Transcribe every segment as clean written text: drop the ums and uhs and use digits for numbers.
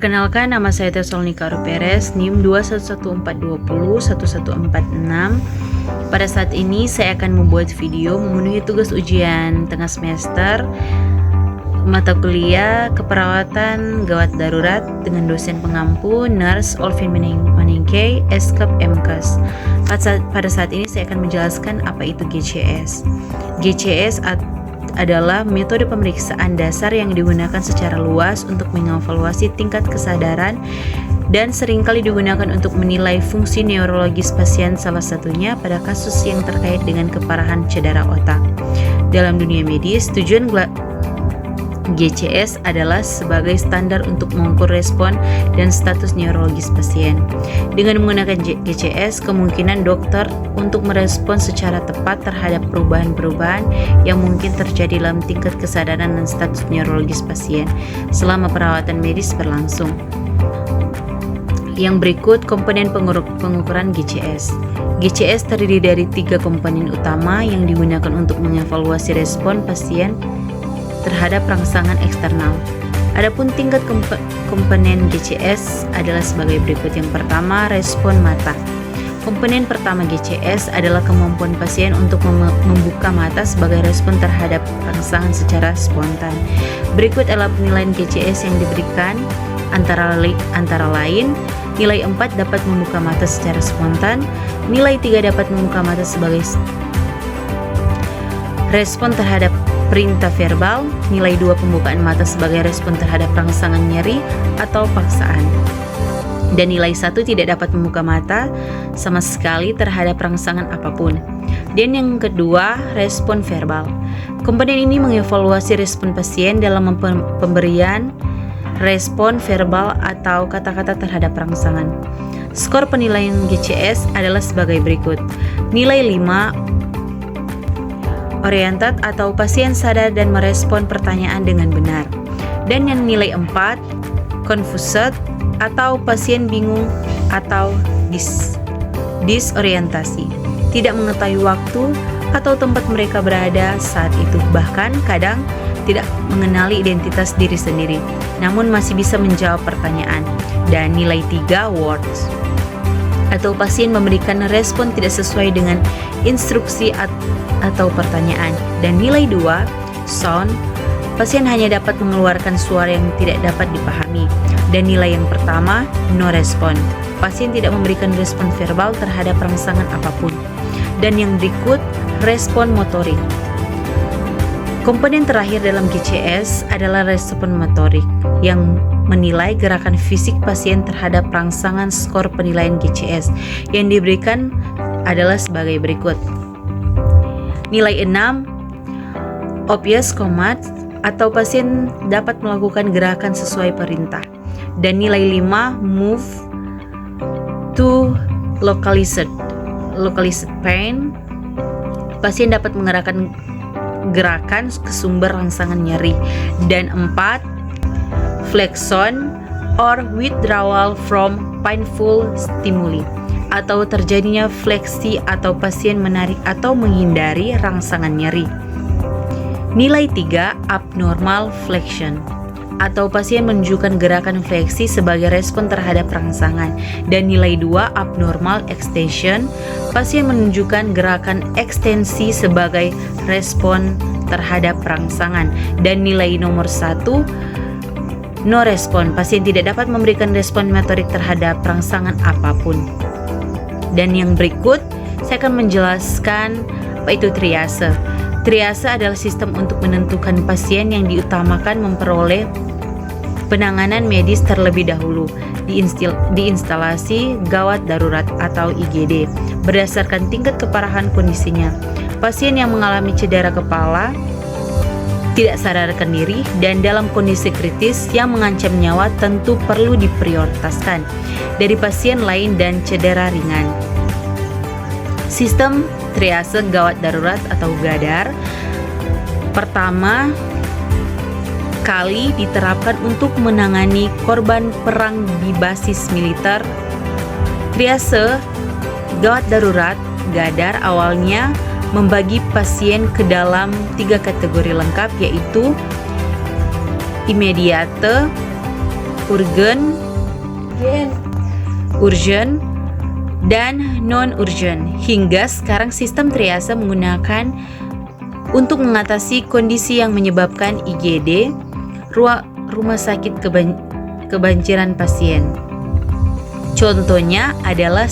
Perkenalkan, nama saya Tesalnika Perez, NIM 21142201146. Pada saat ini saya akan membuat video memenuhi tugas ujian tengah semester mata kuliah keperawatan gawat darurat dengan dosen pengampu Nurse Olvin Maningkay, Eskap MKes. Pada saat ini saya akan menjelaskan apa itu GCS. GCS adalah metode pemeriksaan dasar yang digunakan secara luas untuk mengevaluasi tingkat kesadaran dan seringkali digunakan untuk menilai fungsi neurologis pasien, salah satunya pada kasus yang terkait dengan keparahan cedera otak. Dalam dunia medis, tujuan GCS adalah sebagai standar untuk mengukur respon dan status neurologis pasien. Dengan menggunakan GCS, kemungkinan dokter untuk merespon secara tepat terhadap perubahan-perubahan yang mungkin terjadi dalam tingkat kesadaran dan status neurologis pasien selama perawatan medis berlangsung. Yang berikut komponen pengukuran GCS. GCS terdiri dari 3 komponen utama yang digunakan untuk mengevaluasi respon pasien terhadap rangsangan eksternal. Adapun tingkat komponen GCS adalah sebagai berikut. Yang pertama, respon mata. Komponen pertama GCS adalah kemampuan pasien untuk membuka mata sebagai respon terhadap rangsangan secara spontan. Berikut adalah penilaian GCS yang diberikan, antara lain nilai 4 dapat membuka mata secara spontan, nilai 3 dapat membuka mata sebagai respon terhadap perintah verbal, nilai 2 pembukaan mata sebagai respon terhadap rangsangan nyeri atau paksaan, dan nilai 1 tidak dapat membuka mata sama sekali terhadap rangsangan apapun. Dan yang kedua, respon verbal. Komponen ini mengevaluasi respon pasien dalam pemberian respon verbal atau kata-kata terhadap rangsangan. Skor penilaian GCS adalah sebagai berikut. Nilai 5 oriented atau pasien sadar dan merespon pertanyaan dengan benar. Dan yang nilai 4 confused atau pasien bingung atau disorientasi, tidak mengetahui waktu atau tempat mereka berada saat itu, bahkan kadang tidak mengenali identitas diri sendiri, namun masih bisa menjawab pertanyaan. Dan nilai 3 words atau pasien memberikan respon tidak sesuai dengan instruksi atau pertanyaan. Dan nilai 2 sound, pasien hanya dapat mengeluarkan suara yang tidak dapat dipahami. Dan nilai yang pertama no respon, pasien tidak memberikan respon verbal terhadap rangsangan apapun. Dan yang berikut respon motorik. Komponen terakhir dalam GCS adalah respon motorik yang menilai gerakan fisik pasien terhadap rangsangan. Skor penilaian GCS yang diberikan adalah sebagai berikut. Nilai 6 obvious command atau pasien dapat melakukan gerakan sesuai perintah. Dan nilai 5 move to localized pain, pasien dapat mengerahkan gerakan ke sumber rangsangan nyeri. Dan 4 flexion or withdrawal from painful stimuli atau terjadinya fleksi atau pasien menarik atau menghindari rangsangan nyeri. Nilai 3 abnormal flexion atau pasien menunjukkan gerakan fleksi sebagai respon terhadap rangsangan. Dan nilai 2 abnormal extension, pasien menunjukkan gerakan ekstensi sebagai respon terhadap rangsangan. Dan nilai nomor 1 no respon, pasien tidak dapat memberikan respon motorik terhadap rangsangan apapun. Dan yang berikut saya akan menjelaskan apa itu triase. Triase adalah sistem untuk menentukan pasien yang diutamakan memperoleh penanganan medis terlebih dahulu di instalasi gawat darurat atau IGD berdasarkan tingkat keparahan kondisinya. Pasien yang mengalami cedera kepala, tidak sadarkan diri, dan dalam kondisi kritis yang mengancam nyawa tentu perlu diprioritaskan dari pasien lain dan cedera ringan. Sistem triase gawat darurat atau GADAR pertama kali diterapkan untuk menangani korban perang di basis militer. Triase gawat darurat GADAR awalnya membagi pasien ke dalam 3 kategori lengkap, yaitu immediate, urgent, dan non-urgent. Hingga sekarang sistem triase menggunakan untuk mengatasi kondisi yang menyebabkan IGD, rumah sakit kebanjiran pasien. Contohnya adalah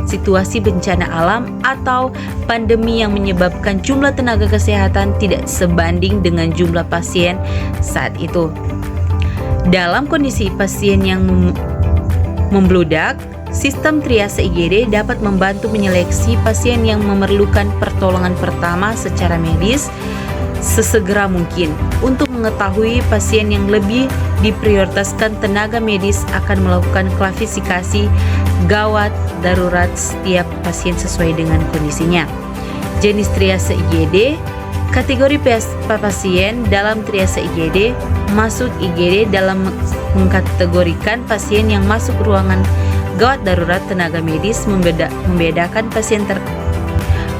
situasi bencana alam atau pandemi yang menyebabkan jumlah tenaga kesehatan tidak sebanding dengan jumlah pasien saat itu. Dalam kondisi pasien yang membludak, sistem triase IGD dapat membantu menyeleksi pasien yang memerlukan pertolongan pertama secara medis sesegera mungkin. Untuk mengetahui pasien yang lebih diprioritaskan, tenaga medis akan melakukan klasifikasi gawat darurat setiap pasien sesuai dengan kondisinya. Jenis triase IGD, kategori pasien dalam triase IGD, masuk IGD dalam mengkategorikan pasien yang masuk ruangan gawat darurat. Tenaga medis membedakan pasien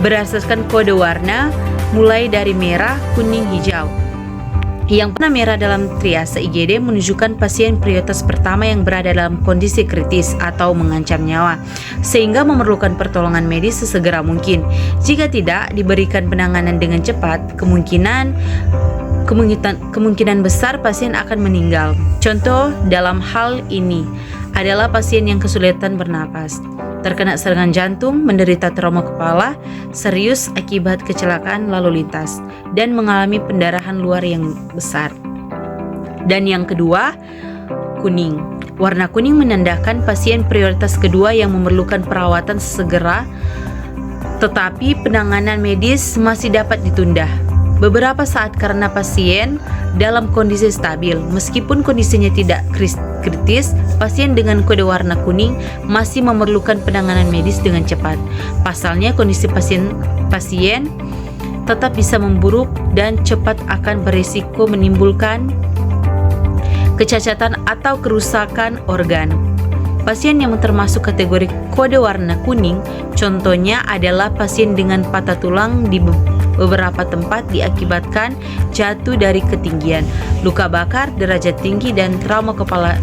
berdasarkan kode warna mulai dari merah, kuning, hijau. Yang warna merah dalam triase IGD menunjukkan pasien prioritas pertama yang berada dalam kondisi kritis atau mengancam nyawa, sehingga memerlukan pertolongan medis sesegera mungkin. Jika tidak diberikan penanganan dengan cepat, kemungkinan besar pasien akan meninggal. Contoh dalam hal ini adalah pasien yang kesulitan bernapas, terkena serangan jantung, menderita trauma kepala serius akibat kecelakaan lalu lintas, dan mengalami pendarahan luar yang besar. Dan yang kedua, kuning. Warna kuning menandakan pasien prioritas kedua yang memerlukan perawatan segera, tetapi penanganan medis masih dapat ditunda beberapa saat karena pasien dalam kondisi stabil. Meskipun kondisinya tidak kritis, pasien dengan kode warna kuning masih memerlukan penanganan medis dengan cepat. Pasalnya, kondisi pasien tetap bisa memburuk dan cepat akan berisiko menimbulkan kecacatan atau kerusakan organ. Pasien yang termasuk kategori kode warna kuning contohnya adalah pasien dengan patah tulang di beberapa tempat diakibatkan jatuh dari ketinggian, luka bakar derajat tinggi, dan trauma kepala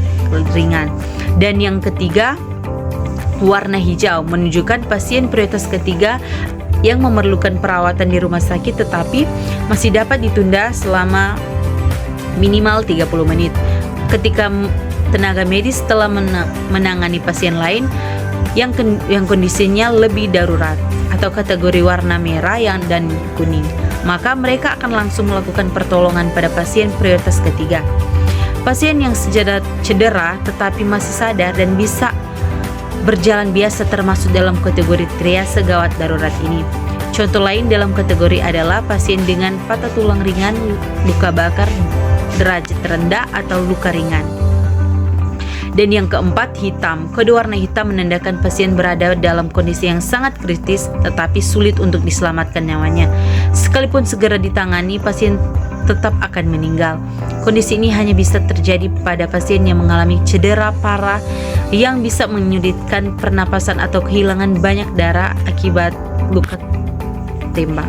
ringan. Dan yang ketiga, warna hijau menunjukkan pasien prioritas ketiga yang memerlukan perawatan di rumah sakit tetapi masih dapat ditunda selama minimal 30 menit. Ketika tenaga medis telah menangani pasien lain yang kondisinya lebih darurat atau kategori warna merah dan kuning, maka mereka akan langsung melakukan pertolongan pada pasien prioritas ketiga. Pasien yang cedera tetapi masih sadar dan bisa berjalan biasa termasuk dalam kategori triase gawat darurat ini. Contoh lain dalam kategori adalah pasien dengan patah tulang ringan, luka bakar derajat rendah atau luka ringan. Dan yang keempat, hitam. Kode warna hitam menandakan pasien berada dalam kondisi yang sangat kritis tetapi sulit untuk diselamatkan nyawanya. Sekalipun segera ditangani, pasien tetap akan meninggal. Kondisi ini hanya bisa terjadi pada pasien yang mengalami cedera parah yang bisa menyulitkan pernapasan atau kehilangan banyak darah akibat luka tembak.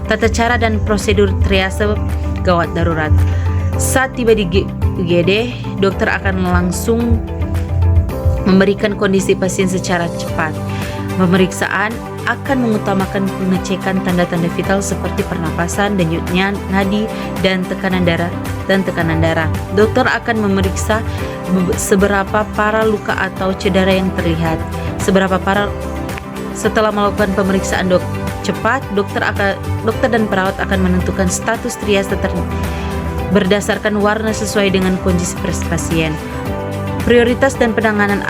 Tata cara dan prosedur triase gawat darurat. Saat tiba di UGD, dokter akan langsung memberikan kondisi pasien secara cepat. Pemeriksaan akan mengutamakan pengecekan tanda-tanda vital seperti pernapasan, denyutnya nadi, dan tekanan darah. Dokter akan memeriksa seberapa parah luka atau cedera yang terlihat. Setelah melakukan pemeriksaan cepat, dokter dan perawat akan menentukan status triase berdasarkan warna sesuai dengan kondisi pasien. Prioritas dan penanganan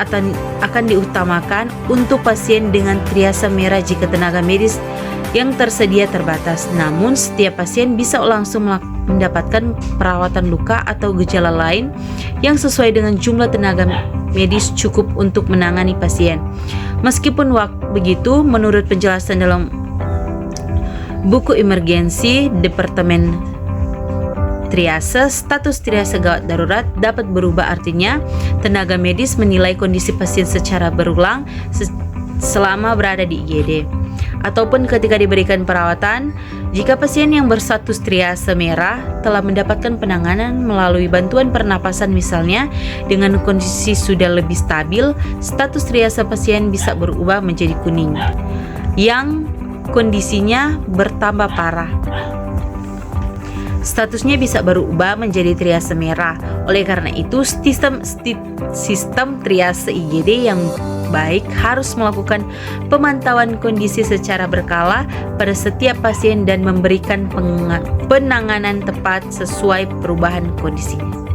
akan diutamakan untuk pasien dengan triase merah jika tenaga medis yang tersedia terbatas. Namun, setiap pasien bisa langsung mendapatkan perawatan luka atau gejala lain yang sesuai dengan jumlah tenaga medis cukup untuk menangani pasien. Meskipun begitu, menurut penjelasan dalam buku emergensi Departemen Triase, status triase gawat darurat dapat berubah. Artinya, tenaga medis menilai kondisi pasien secara berulang selama berada di IGD ataupun ketika diberikan perawatan. Jika pasien yang berstatus triase merah telah mendapatkan penanganan melalui bantuan pernapasan misalnya dengan kondisi sudah lebih stabil, status triase pasien bisa berubah menjadi kuning, yang kondisinya bertambah parah. Statusnya bisa berubah menjadi triase merah. Oleh karena itu, sistem triase IGD yang baik harus melakukan pemantauan kondisi secara berkala pada setiap pasien dan memberikan penanganan tepat sesuai perubahan kondisinya.